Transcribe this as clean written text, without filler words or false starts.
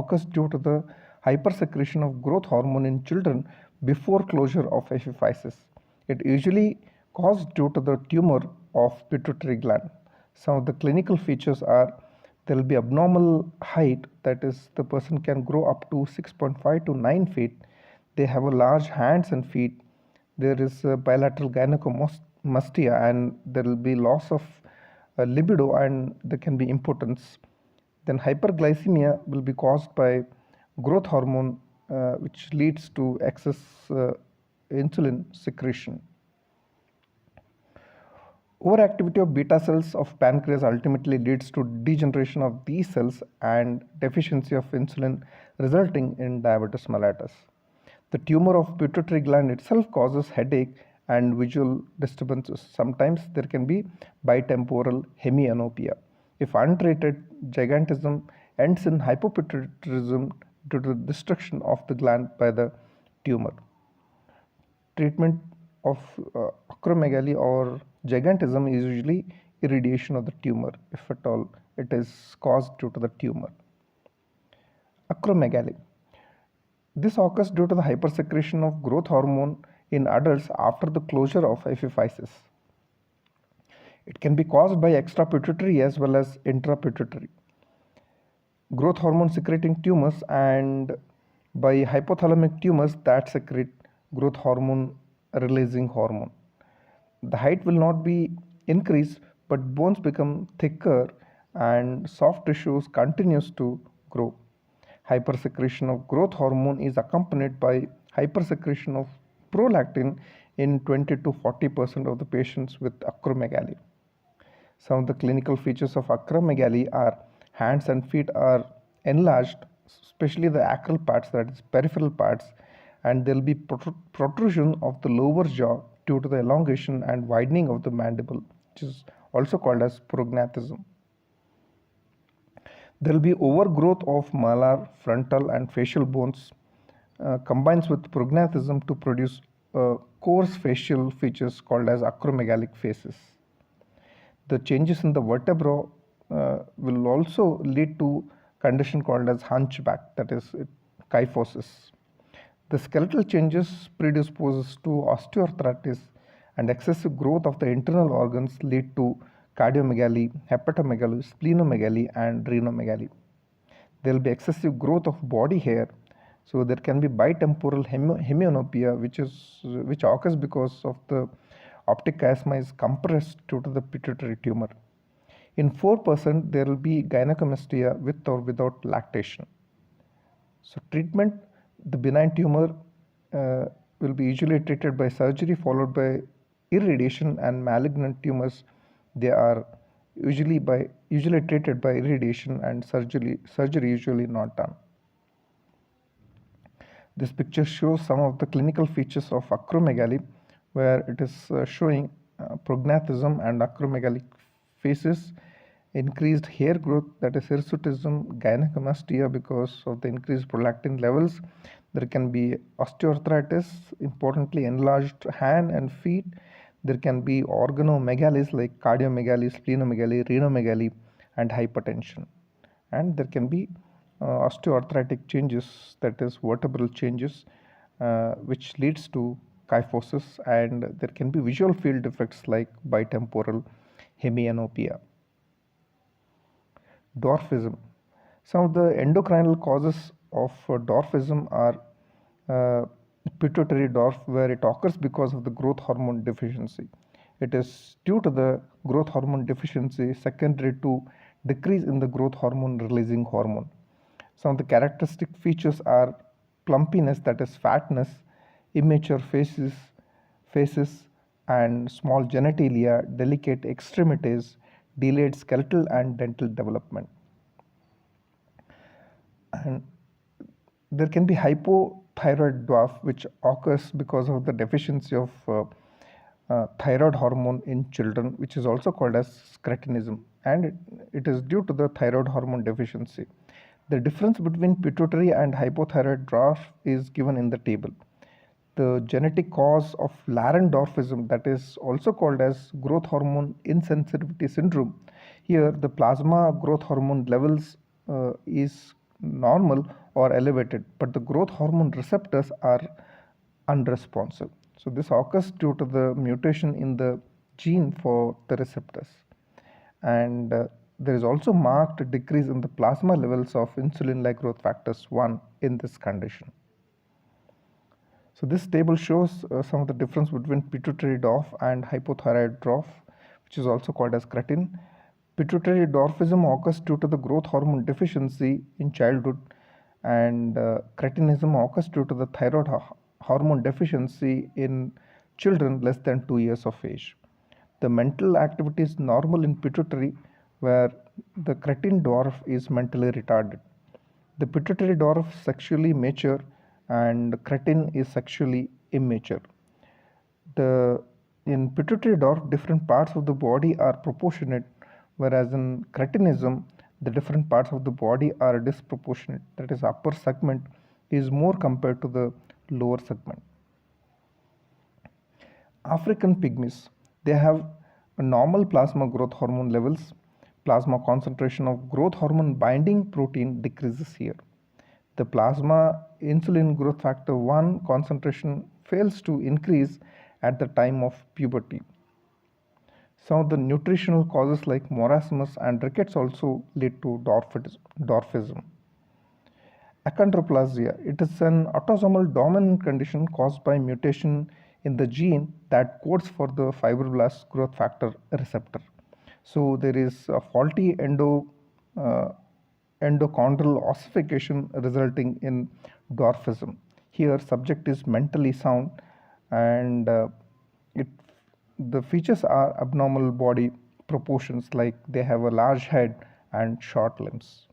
occurs due to the hypersecretion of growth hormone in children before closure of epiphysis. It usually caused due to the tumor of pituitary gland. Some of the clinical features are there will be abnormal height, that is, the person can grow up to 6.5 to 9 feet. They have a large hands and feet. There is a bilateral gynecomastia, and there will be loss of libido, and there can be impotence. Then hyperglycemia will be caused by growth hormone, which leads to excess insulin secretion. Overactivity of beta cells of pancreas ultimately leads to degeneration of these cells and deficiency of insulin, resulting in diabetes mellitus. The tumor of pituitary gland itself causes headache and visual disturbances. Sometimes there can be bitemporal hemianopia. If untreated, gigantism ends in hypopituitarism due to destruction of the gland by the tumor. Treatment of acromegaly or gigantism is usually irradiation of the tumor, if at all it is caused due to the tumor. Acromegaly. This occurs due to the hypersecretion of growth hormone in adults after the closure of epiphysis. It can be caused by extrapituitary as well as intrapituitary growth hormone secreting tumors and by hypothalamic tumors that secrete growth hormone releasing hormone. The height will not be increased, but bones become thicker and soft tissues continues to grow. Hypersecretion of growth hormone is accompanied by hypersecretion of prolactin in 20 to 40% of the patients with acromegaly. Some of the clinical features of acromegaly are hands and feet are enlarged, especially the acral parts, that is peripheral parts, and there will be protrusion of the lower jaw due to the elongation and widening of the mandible, which is also called as prognathism. There will be overgrowth of malar, frontal and facial bones combines with prognathism to produce coarse facial features called as acromegalic faces. The changes in the vertebra will also lead to condition called as hunchback, that is kyphosis. The skeletal changes predisposes to osteoarthritis, and excessive growth of the internal organs lead to cardiomegaly, hepatomegaly, splenomegaly and renomegaly. There will be excessive growth of body hair, so there can be bitemporal hemianopia, which occurs because of the optic chiasma is compressed due to the pituitary tumor. In 4%, there will be gynecomastia with or without lactation. So treatment, the benign tumor will be usually treated by surgery followed by irradiation, and malignant tumors, they are usually treated by irradiation and surgery usually not done. This picture shows some of the clinical features of acromegaly, where it is showing prognathism and acromegalic faces, increased hair growth, that is hirsutism, gynecomastia because of the increased prolactin levels. There can be osteoarthritis, importantly enlarged hand and feet. There can be organomegalies like cardiomegaly, splenomegaly, renomegaly and hypertension. And there can be osteoarthritic changes, that is vertebral changes, which leads to kyphosis, and there can be visual field defects like bitemporal hemianopia. Dwarfism. Some of the endocrinal causes of dwarfism are pituitary dwarf, where it occurs because of the growth hormone deficiency. It is due to the growth hormone deficiency secondary to decrease in the growth hormone releasing hormone. Some of the characteristic features are plumpiness, that is fatness, immature faces and small genitalia, delicate extremities, delayed skeletal and dental development. And there can be hypothyroid dwarf, which occurs because of the deficiency of thyroid hormone in children, which is also called as cretinism, and it is due to the thyroid hormone deficiency. The difference between pituitary and hypothyroid dwarf is given in the table. The genetic cause of Laron dwarfism, that is also called as growth hormone insensitivity syndrome. Here the plasma growth hormone levels is normal or elevated, but the growth hormone receptors are unresponsive. So this occurs due to the mutation in the gene for the receptors. And there is also marked decrease in the plasma levels of insulin-like growth factors 1 in this condition. So this table shows some of the difference between pituitary dwarf and hypothyroid dwarf, which is also called as cretin. Pituitary dwarfism occurs due to the growth hormone deficiency in childhood, and cretinism occurs due to the thyroid hormone deficiency in children less than 2 years of age. The mental activity is normal in pituitary, where the cretin dwarf is mentally retarded. The pituitary dwarf is sexually mature and cretin is sexually immature. In pituitary dwarf, different parts of the body are proportionate, whereas in cretinism, the different parts of the body are disproportionate. That is, upper segment is more compared to the lower segment. African pygmies, they have a normal plasma growth hormone levels. Plasma concentration of growth hormone binding protein decreases here. The plasma insulin growth factor 1 concentration fails to increase at the time of puberty. Some of the nutritional causes like marasmus and rickets also lead to dwarfism. Achondroplasia, it is an autosomal dominant condition caused by mutation in the gene that codes for the fibroblast growth factor receptor. So there is a faulty endochondral ossification resulting in dwarfism. Here, subject is mentally sound, and the features are abnormal body proportions, like they have a large head and short limbs.